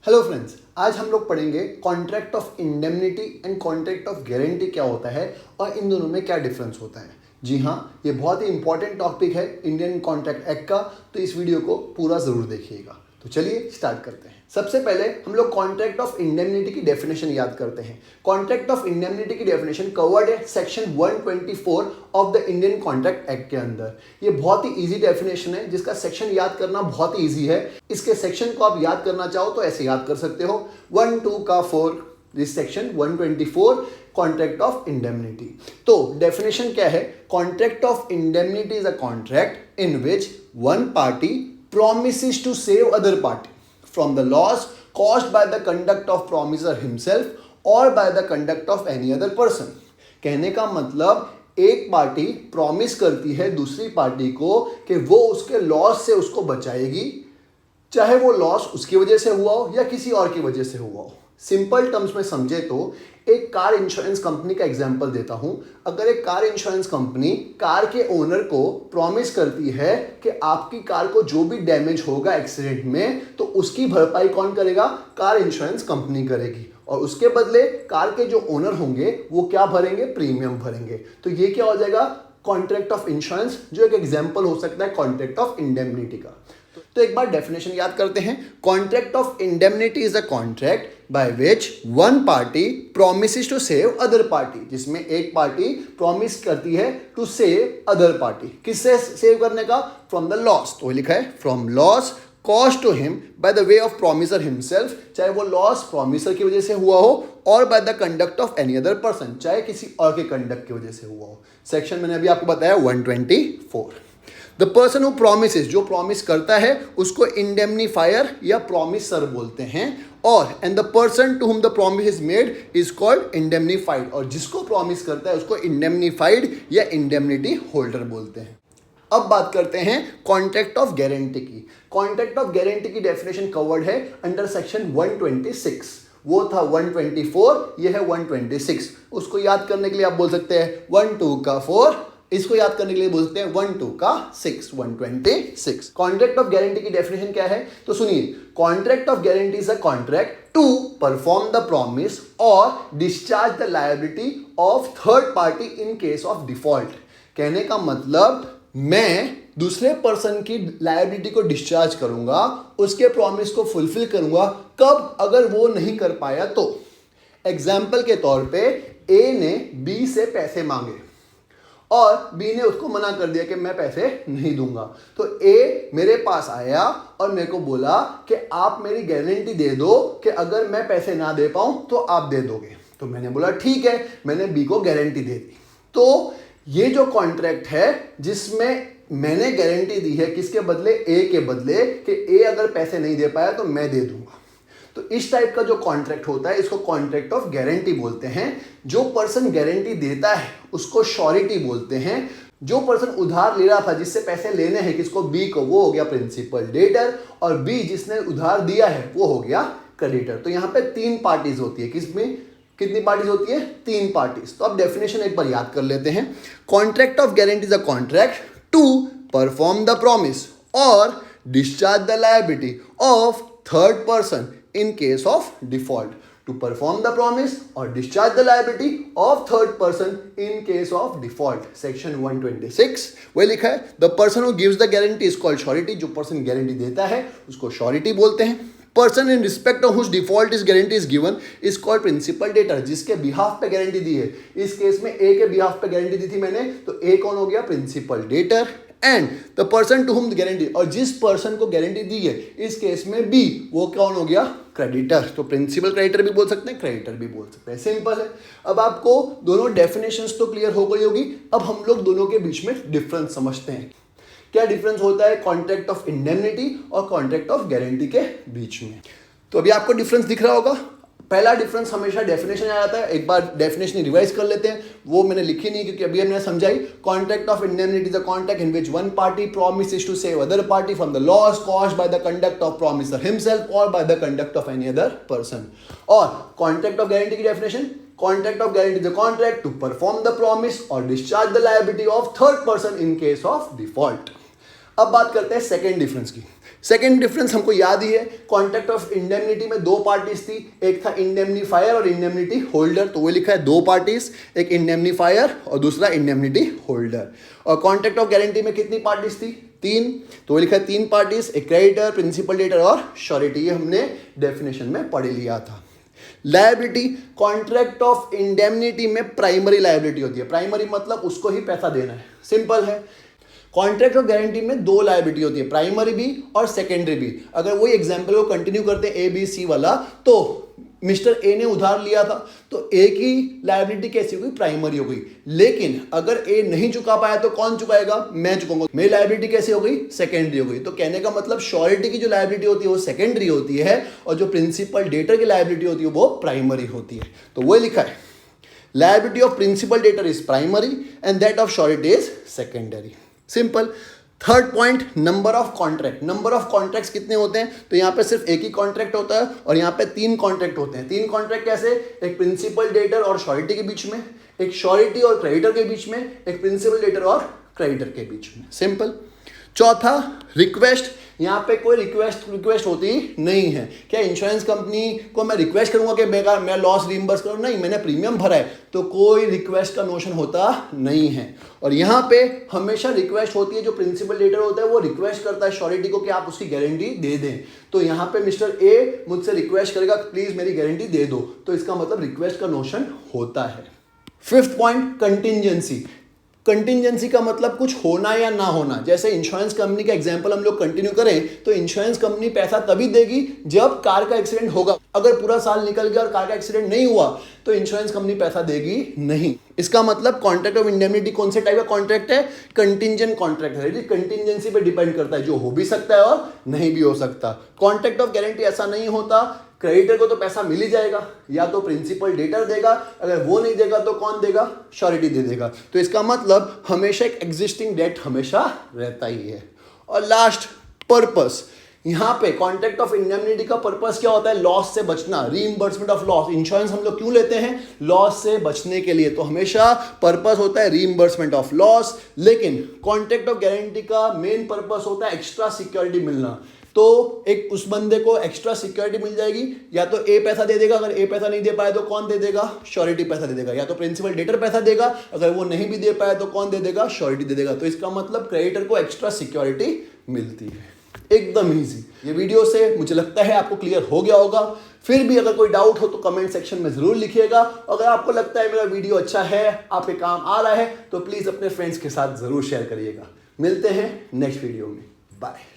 Hello friends, आज हम लोग पढ़ेंगे contract of indemnity and contract of guarantee क्या होता है और इन दोनों में क्या डिफरेंस होता है। जी हाँ, ये बहुत ही इंपॉर्टेंट टॉपिक है इंडियन कॉन्ट्रैक्ट एक्ट का, तो इस वीडियो को पूरा ज़रूर देखिएगा। तो चलिए स्टार्ट करते हैं। सबसे पहले हम लोग कॉन्ट्रैक्ट ऑफ इंडेमनिटी की डेफिनेशन याद करते हैं। कॉन्ट्रैक्ट ऑफ इंडेमनिटी की डेफिनेशन कवर्ड है section 124 of the Indian contract act के अंदर। ये बहुत ही इजी डेफिनेशन है जिसका सेक्शन याद करना बहुत ही इजी है। इसके सेक्शन को आप याद करना चाहो तो ऐसे याद कर सकते हो 1, 2 का 4, this section 124 contract of indemnity. तो डेफिनेशन क्या है? Contract of indemnity is a contract in which one party promises to save other party from the loss caused by the conduct of promiser himself or by the conduct of any other person। कहने का मतलब एक party promise करती है दूसरी party को कि वो उसके लॉस से उसको बचाएगी, चाहे वो लॉस उसकी वजह से हुआ हो या किसी और की वजह से हुआ हो। सिंपल टर्म्स में समझे तो एक कार इंश्योरेंस कंपनी का एग्जांपल देता हूं। अगर एक कार इंश्योरेंस कंपनी कार के ओनर को प्रॉमिस करती है कि आपकी कार को जो भी डैमेज होगा एक्सीडेंट में तो उसकी भरपाई कौन करेगा? कार इंश्योरेंस कंपनी करेगी, और उसके बदले कार के जो ओनर होंगे वो क्या भरेंगे? प्रीमियम भरेंगे। तो ये क्या हो जाएगा? कॉन्ट्रैक्ट ऑफ इंश्योरेंस, जो एक एग्जाम्पल हो सकता है कॉन्ट्रैक्ट ऑफ इंडेमनिटी का। तो एक बार डेफिनेशन याद करते हैं। Contract of indemnity is a contract by which one party promises to save other party, जिसमें एक पार्टी प्रॉमिस करती है टू सेव अदर पार्टी। किससे सेव करने का? From the loss. तो लिखा है from loss cost to him by the way of promisor himself, चाहे वो लॉस प्रॉमिसर की वजह से हुआ हो, और by the conduct of any other person, चाहे किसी और के कंडक्ट की वजह से हुआ हो। सेक्शन मैंने अभी आपको बताया 124। द पर्सन हु प्रोमिसेस, जो प्रॉमिस करता है उसको इंडेमनीफायर या प्रॉमिसर बोलते हैं, और and the person to whom the promise is made is called indemnified, और जिसको प्रॉमिस करता है उसको इंडेमनीफाइड या इंडेमनिटी होल्डर बोलते हैं। अब बात करते हैं कॉन्ट्रैक्ट ऑफ गारंटी की। कॉन्ट्रैक्ट ऑफ गारंटी की डेफिनेशन कवर्ड है अंडर सेक्शन 126। वो था 124, ये है 126। उसको याद करने के लिए आप बोल सकते हैं 1, 2 का 4, इसको याद करने के लिए बोलते हैं 1, 2 का 6, 126। कॉन्ट्रैक्ट ऑफ गारंटी की डेफिनेशन क्या है? तो सुनिए, contract of guarantee is a contract to perform the promise और discharge the liability of third party in case of default. कहने का मतलब मैं दूसरे पर्सन की लायबिलिटी को डिस्चार्ज करूंगा, उसके प्रॉमिस को फुलफिल करूंगा। कब? अगर वो नहीं कर पाया तो। एग्जाम्पल के तौर पे ए ने बी से पैसे मांगे और बी ने उसको मना कर दिया कि मैं पैसे नहीं दूंगा। तो ए मेरे पास आया और मेरे को बोला कि आप मेरी गारंटी दे दो कि अगर मैं पैसे ना दे पाऊं तो आप दे दोगे। तो मैंने बोला ठीक है, मैंने बी को गारंटी दे दी। तो ये जो कॉन्ट्रैक्ट है जिसमें मैंने गारंटी दी है किसके बदले? ए के बदले, कि ए अगर पैसे नहीं दे पाया तो मैं दे दूंगा। तो इस टाइप का जो कॉन्ट्रैक्ट होता है इसको कॉन्ट्रैक्ट ऑफ गारंटी बोलते हैं। जो पर्सन गारंटी देता है उसको श्योरिटी बोलते हैं। जो पर्सन उधार ले रहा था, जिससे पैसे लेने हैं किसको? बी को, वो हो गया प्रिंसिपल डेटर, और बी जिसने उधार दिया है वो हो गया क्रेडिटर। तो यहाँ पे 3 पार्टीज होती है। किसमें कितनी पार्टीज होती है? 3 पार्टीज। तो अब डेफिनेशन एक बार याद कर लेते हैं। Contract of guarantee is a contract to perform the promise और discharge the liability of third person in case of default, to perform the promise or discharge the liability of third person in case of default, section 126 वही लिखा है। the person who gives the guarantee is called surety, जो person guarantee देता है उसको surety बोलते हैं। person in respect of whose default is guarantee is given is called principal debtor, जिसके बिहाफ पे गारंटी दी है। इस केस में ए के बिहाफ पे गारंटी दी थी मैंने, तो ए कौन हो गया? Principal debtor. And the person to whom the guarantee, और जिस पर्सन को गारंटी दी है इस केस में बी, वो कौन हो गया? क्रेडिटर। तो प्रिंसिपल क्रेडिटर भी बोल सकते हैं, क्रेडिटर भी बोल सकते हैं। सिंपल है। अब आपको दोनों डेफिनेशंस तो क्लियर हो गई होगी। अब हम लोग दोनों के बीच में डिफरेंस समझते हैं। क्या डिफरेंस होता है कॉन्ट्रैक्ट ऑफ इंडेमनिटी और कॉन्ट्रैक्ट ऑफ गारंटी के बीच में? तो अभी आपको डिफरेंस दिख रहा होगा। पहला डिफरेंस हमेशा डेफिनेशन आ जाता है। एक बार डेफिनेशन रिवाइज कर लेते हैं, वो मैंने लिखी नहीं क्योंकि अभी हमने समझाई। Contract of indemnity is a contract in which one party promises to save other party from the loss caused by the conduct of promiser himself or by the conduct of any other person। और contract of guarantee की definition, contract of guarantee is a contract to perform the promise और discharge the liability of third person in case of default. अब बात करते हैं second difference की। Second difference हमको याद ही है, कॉन्ट्रैक्ट ऑफ इंडेमनिटी में दो पार्टीज थी, एक था इंडेमनीफायर और इंडेमनिटी होल्डर, तो वो लिखा है दो पार्टीज, एक इंडेमनीफायर और दूसरा इंडेमनिटी होल्डर। और कॉन्ट्रैक्ट ऑफ गारंटी में कितनी पार्टीज थी? तीन, तो वो लिखा है तीन पार्टीज, एक क्रेडिटर, प्रिंसिपल डेटर और श्योरिटी, ये हमने डेफिनेशन में पढ़ लिया था। लायबिलिटी, कॉन्ट्रैक्ट ऑफ इंडेमनिटी में प्राइमरी लायबिलिटी होती है, प्राइमरी मतलब उसको ही पैसा देना है, सिंपल है। कॉन्ट्रैक्ट ऑफ गारंटी में दो लायबिलिटी होती है, प्राइमरी भी और सेकेंडरी भी। अगर वही एग्जांपल को कंटिन्यू करते हैं ABC वाला, तो मिस्टर ए ने उधार लिया था तो ए की लायबिलिटी कैसी हो गई? प्राइमरी हो गई। लेकिन अगर ए नहीं चुका पाया तो कौन चुकाएगा? मैं चुकाऊंगा, मेरी लायबिलिटी कैसी हो गई? सेकेंडरी हो गई। तो कहने का मतलब श्योरिटी की जो लायबिलिटी होती है वो सेकेंडरी होती है और जो प्रिंसिपल डेटर की लायबिलिटी होती है वो प्राइमरी होती है। तो वो लिखा है liability of principal debtor is primary and that of surety is secondary, simple. Third point, number of contract. Number of contracts कितने होते हैं? तो यहाँ पे सिर्फ एक ही कॉन्ट्रैक्ट होता है और यहाँ पे तीन कॉन्ट्रैक्ट होते हैं। तीन कॉन्ट्रैक्ट कैसे? एक प्रिंसिपल डेटर और श्योरिटी के बीच में, एक श्योरिटी और क्रेडिटर के बीच में, एक प्रिंसिपल डेटर और क्रेडिटर के बीच में, सिंपल। चौथा, रिक्वेस्ट। यहाँ पे कोई रिक्वेस्ट होती नहीं है। क्या इंश्योरेंस कंपनी को मैं रिक्वेस्ट करूंगा कि मैं लॉस रिइंबर्स करूं? नहीं, मैंने प्रीमियम भरा है, तो कोई रिक्वेस्ट का नोशन होता नहीं है। और यहाँ पे हमेशा रिक्वेस्ट होती है, जो प्रिंसिपल डेटर होता है वो रिक्वेस्ट करता है श्योरिटी को कि आप उसकी गारंटी दे दें। तो यहाँ पे मिस्टर ए मुझसे रिक्वेस्ट करेगा प्लीज मेरी गारंटी दे दो, तो इसका मतलब रिक्वेस्ट का नोशन होता है। Fifth point, contingency. कंटिंजेंसी का मतलब कुछ होना या ना होना। जैसे इंश्योरेंस कंपनी का एग्जांपल हम लोग कंटिन्यू करें तो इंश्योरेंस कंपनी पैसा तभी देगी जब कार का एक्सीडेंट होगा। अगर पूरा साल निकल गया और कार का एक्सीडेंट नहीं हुआ तो इंश्योरेंस कंपनी पैसा देगी नहीं। इसका मतलब कॉन्ट्रैक्ट ऑफ इंडेमनिटी कौन से टाइप का कॉन्ट्रैक्ट है? कंटिंजेंट कॉन्ट्रैक्ट है, कंटिंजेंसी पे डिपेंड करता है, जो हो भी सकता है और नहीं भी हो सकता। कॉन्ट्रैक्ट ऑफ गारंटी ऐसा नहीं होता, क्रेडिटर को तो पैसा मिल ही जाएगा, या तो प्रिंसिपल डेटर देगा, अगर वो नहीं देगा तो कौन देगा? श्योरिटी दे देगा। तो इसका मतलब हमेशा एक एग्जिस्टिंग डेट हमेशा रहता ही है। और लास्ट, पर्पस। यहाँ पे कॉन्ट्रैक्ट ऑफ इंडेमनिटी का पर्पस क्या होता है? लॉस से बचना, रीइंबर्समेंट ऑफ लॉस। इंश्योरेंस हम लोग क्यों लेते हैं? लॉस से बचने के लिए। तो हमेशा पर्पस होता है रीइंबर्समेंट ऑफ लॉस। लेकिन कॉन्ट्रैक्ट ऑफ गारंटी का मेन पर्पस होता है एक्स्ट्रा सिक्योरिटी मिलना। तो एक उस बंदे को एक्स्ट्रा सिक्योरिटी मिल जाएगी, या तो ए पैसा दे देगा, अगर ए पैसा नहीं दे पाए तो कौन दे देगा? श्योरिटी पैसा दे देगा। या तो प्रिंसिपल डेटर पैसा देगा, अगर वो नहीं भी दे पाए तो कौन दे देगा? श्योरिटी दे देगा। तो इसका मतलब क्रेडिटर को एक्स्ट्रा सिक्योरिटी मिलती है। एकदम ईजी। ये वीडियो से मुझे लगता है आपको क्लियर हो गया होगा। फिर भी अगर कोई डाउट हो तो कमेंट सेक्शन में जरूर लिखिएगा। अगर आपको लगता है मेरा वीडियो अच्छा है, आपके काम आ रहा है, तो प्लीज अपने फ्रेंड्स के साथ जरूर शेयर करिएगा। मिलते हैं नेक्स्ट वीडियो में, बाय।